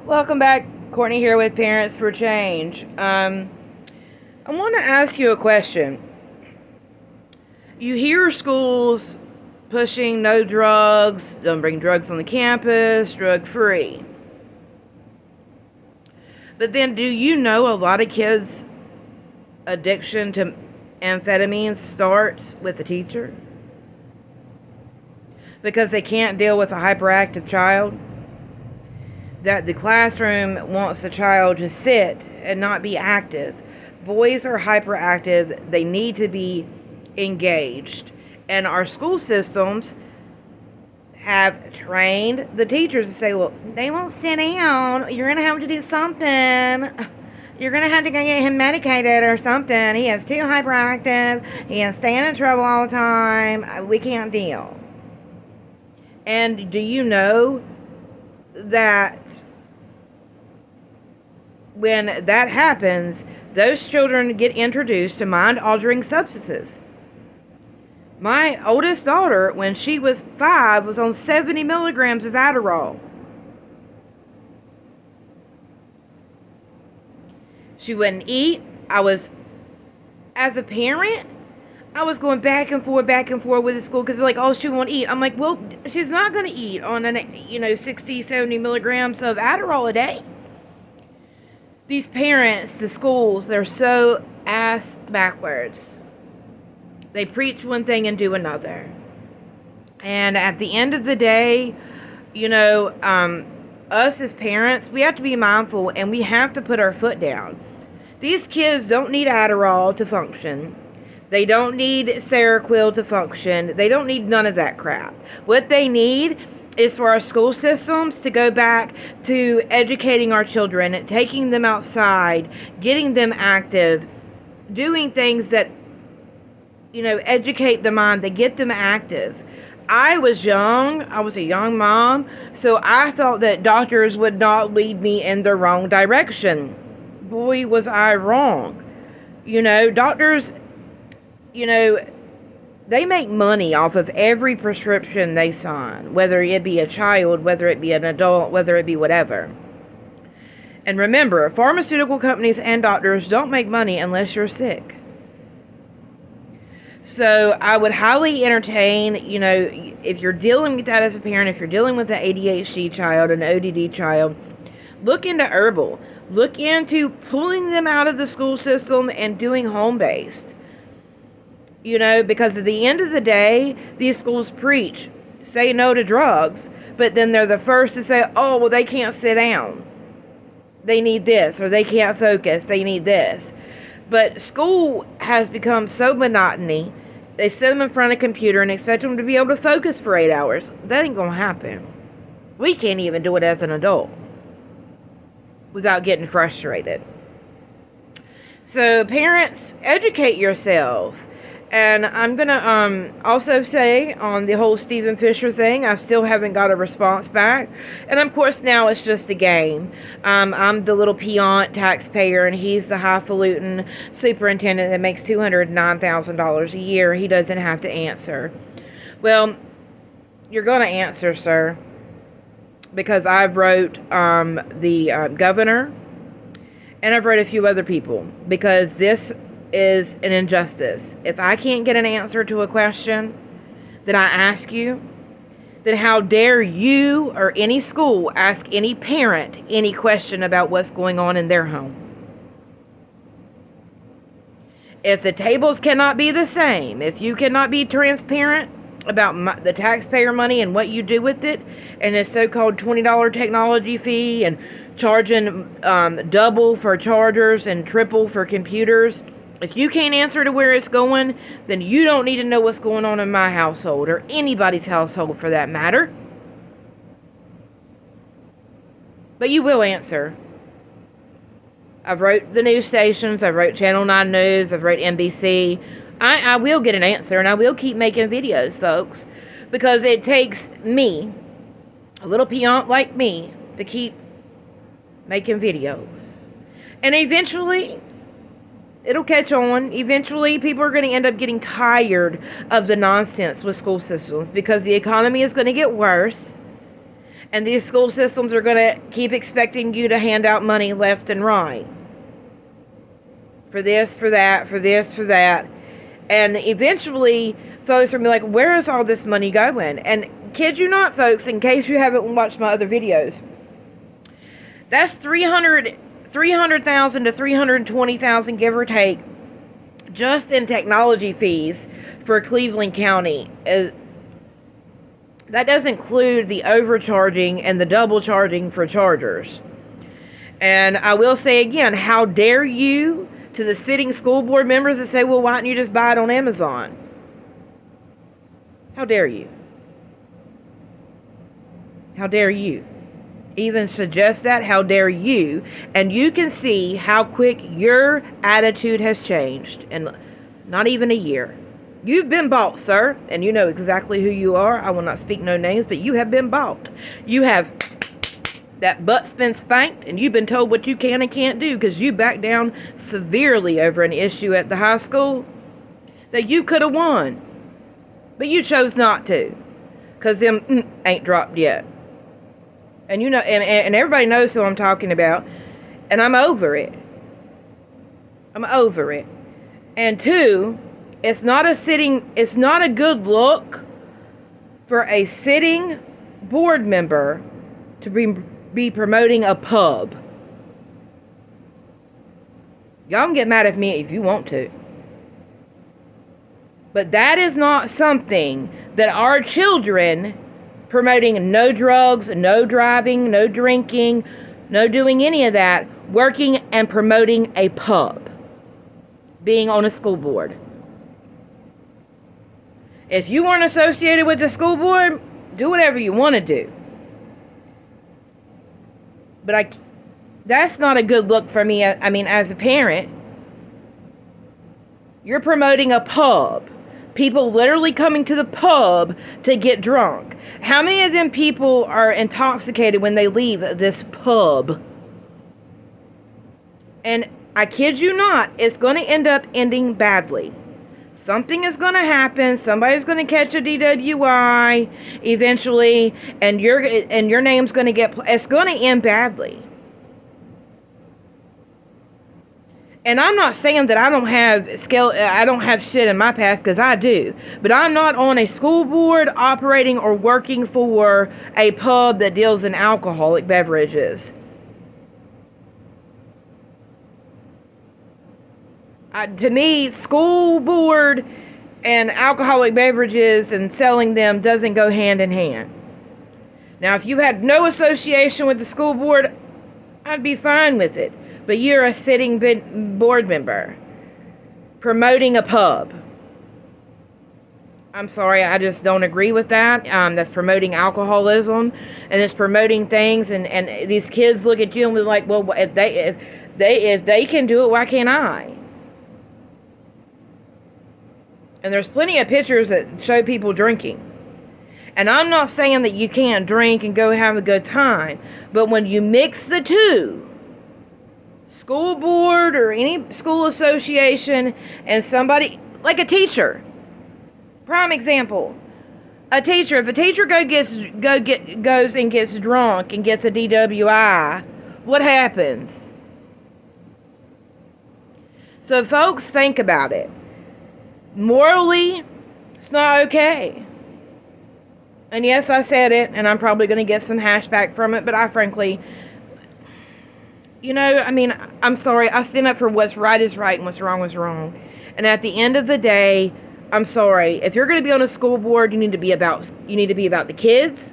Welcome back. Courtney here with Parents for Change. I want to ask you a question. You hear schools pushing no drugs, don't bring drugs on the campus, drug free. But then, do you know a lot of kids' addiction to amphetamines starts with the teacher? Because they can't deal with a hyperactive child? That the classroom wants the child to sit and not be active. Boys are hyperactive. They need to be engaged. And our school systems have trained the teachers to say, well, they won't sit down. You're going to have to do something. You're going to have to go get him medicated or something. He is too hyperactive. He is staying in trouble all the time. We can't deal. And do you know that when that happens, those children get introduced to mind-altering substances? My oldest daughter, when she was 5, was on 70 milligrams of Adderall. She wouldn't eat. As a parent, I was going back and forth with the school because they're like, oh, she won't eat. I'm like, well, she's not going to eat on 60, 70 milligrams of Adderall a day. These parents, the schools, they're so ass backwards. They preach one thing and do another. And at the end of the day, us as parents, we have to be mindful and we have to put our foot down. These kids don't need Adderall to function. They don't need Seroquel to function. They don't need none of that crap. What they need is for our school systems to go back to educating our children, taking them outside, getting them active, doing things that, educate the mind, that get them active. I was young. I was a young mom, so I thought that doctors would not lead me in the wrong direction. Boy, was I wrong. Doctors, they make money off of every prescription they sign, whether it be a child, whether it be an adult, whether it be whatever. And remember, pharmaceutical companies and doctors don't make money unless you're sick. So I would highly entertain, if you're dealing with that as a parent, if you're dealing with an ADHD child, an ODD child, look into herbal. Look into pulling them out of the school system and doing home-based. Because at the end of the day, these schools preach, say no to drugs, but then they're the first to say, oh, well, they can't sit down. They need this, or they can't focus. They need this. But school has become so monotony. They sit them in front of a computer and expect them to be able to focus for 8 hours. That ain't going to happen. We can't even do it as an adult without getting frustrated. So parents, educate yourself. And I'm going to also say on the whole Stephen Fisher thing, I still haven't got a response back. And of course, now it's just a game. I'm the little peon taxpayer, and he's the highfalutin superintendent that makes $209,000 a year. He doesn't have to answer. Well, you're going to answer, sir, because I've wrote the governor, and I've wrote a few other people, because this is an injustice. If I can't get an answer to a question that I ask you, then how dare you or any school ask any parent any question about what's going on in their home? If the tables cannot be the same, if you cannot be transparent about the taxpayer money and what you do with it, and this so-called $20 technology fee, and charging double for chargers and triple for computers, if you can't answer to where it's going, then you don't need to know what's going on in my household, or anybody's household for that matter. But you will answer. I've wrote the news stations, I've wrote Channel 9 News, I've wrote NBC. I will get an answer, and I will keep making videos, folks, because it takes me, a little peon like me, to keep making videos. And eventually, it'll catch on. Eventually, people are going to end up getting tired of the nonsense with school systems, because the economy is going to get worse. And these school systems are going to keep expecting you to hand out money left and right. For this, for that, for this, for that. And eventually, folks are going to be like, where is all this money going? And kid you not, folks, in case you haven't watched my other videos, that's 300,000 to 320,000, give or take, just in technology fees for Cleveland County. That does include the overcharging and the double charging for chargers. And I will say again, how dare you, to the sitting school board members that say, well, why don't you just buy it on Amazon? How dare you? How dare you even suggest that? How dare you? And you can see how quick your attitude has changed in not even a year. You've been bought, sir, and you know exactly who you are. I will not speak no names, but you have been bought. You have, that butt's been spanked, and you've been told what you can and can't do because you backed down severely over an issue at the high school that you could have won. But you chose not to because them ain't dropped yet. And you know, and everybody knows who I'm talking about, and I'm over it. I'm over it. And two, it's not a good look for a sitting board member to be promoting a pub. Y'all can get mad at me if you want to. But that is not something that our children, promoting no drugs, no driving, no drinking, no doing any of that, working and promoting a pub, being on a school board. If you weren't associated with the school board, do whatever you want to do. But that's not a good look for me. I mean, as a parent, you're promoting a pub. People literally coming to the pub to get drunk. How many of them people are intoxicated when they leave this pub? And I kid you not, it's going to ending badly. Something is going to happen. Somebody's going to catch a DWI eventually, and your name's going to it's going to end badly. And I'm not saying that I don't have shit in my past, because I do. But I'm not on a school board operating or working for a pub that deals in alcoholic beverages. To me, school board and alcoholic beverages and selling them doesn't go hand in hand. Now, if you had no association with the school board, I'd be fine with it. But you're a sitting board member promoting a pub. I'm sorry, I just don't agree with that. That's promoting alcoholism, and it's promoting things, and these kids look at you and be like, well, if they can do it, why can't I? And there's plenty of pictures that show people drinking. And I'm not saying that you can't drink and go have a good time, but when you mix the two, school board or any school association, and somebody like a teacher, prime example, a teacher, if a teacher goes and gets drunk and gets a DWI, what happens? So folks, think about it. Morally, it's not okay. And yes, I said it, and I'm probably going to get some hashback from it, but I frankly, I'm sorry, I stand up for what's right is right and what's wrong is wrong. And at the end of the day, I'm sorry, if you're going to be on a school board, you need to be about the kids.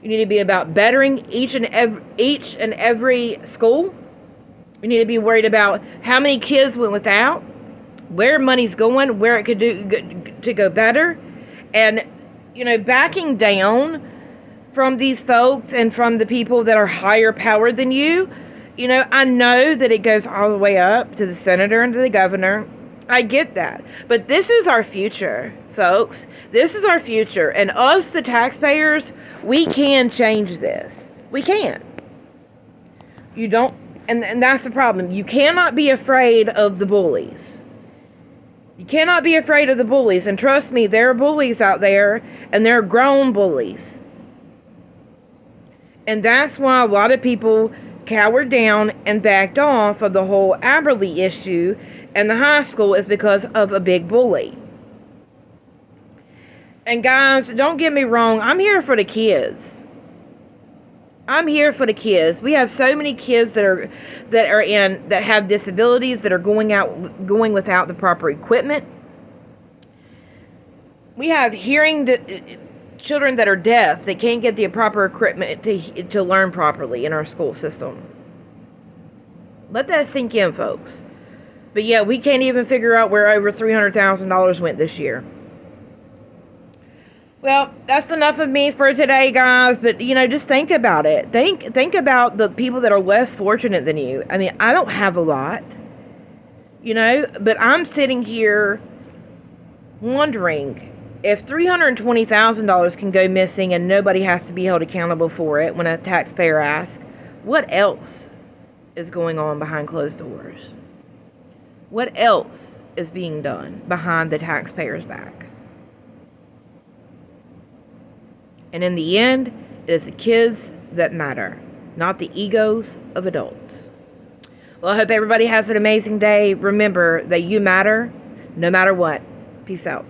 You need to be about bettering each and every school. You need to be worried about how many kids went without, where money's going, where it could to go better. And, backing down from these folks and from the people that are higher powered than you, I know that it goes all the way up to the senator and to the governor. I get that. But this is our future, folks. This is our future. And us, the taxpayers, we can change this. We can. You don't, and that's the problem. You cannot be afraid of the bullies. You cannot be afraid of the bullies. And trust me, there are bullies out there, and there are grown bullies. And that's why a lot of people cowered down and backed off of the whole Aberley issue and the high school, is because of a big bully. And guys, don't get me wrong, I'm here for the kids. I'm here for the kids. We have so many kids that have disabilities, that are going without the proper equipment. We have children that are deaf, that can't get the proper equipment to learn properly in our school system. Let that sink in, folks. But yeah, we can't even figure out where over $300,000 went this year. Well, that's enough of me for today, guys. But, just think about it. Think about the people that are less fortunate than you. I mean, I don't have a lot, but I'm sitting here wondering if $320,000 can go missing and nobody has to be held accountable for it when a taxpayer asks, what else is going on behind closed doors? What else is being done behind the taxpayer's back? And in the end, it is the kids that matter, not the egos of adults. Well, I hope everybody has an amazing day. Remember that you matter no matter what. Peace out.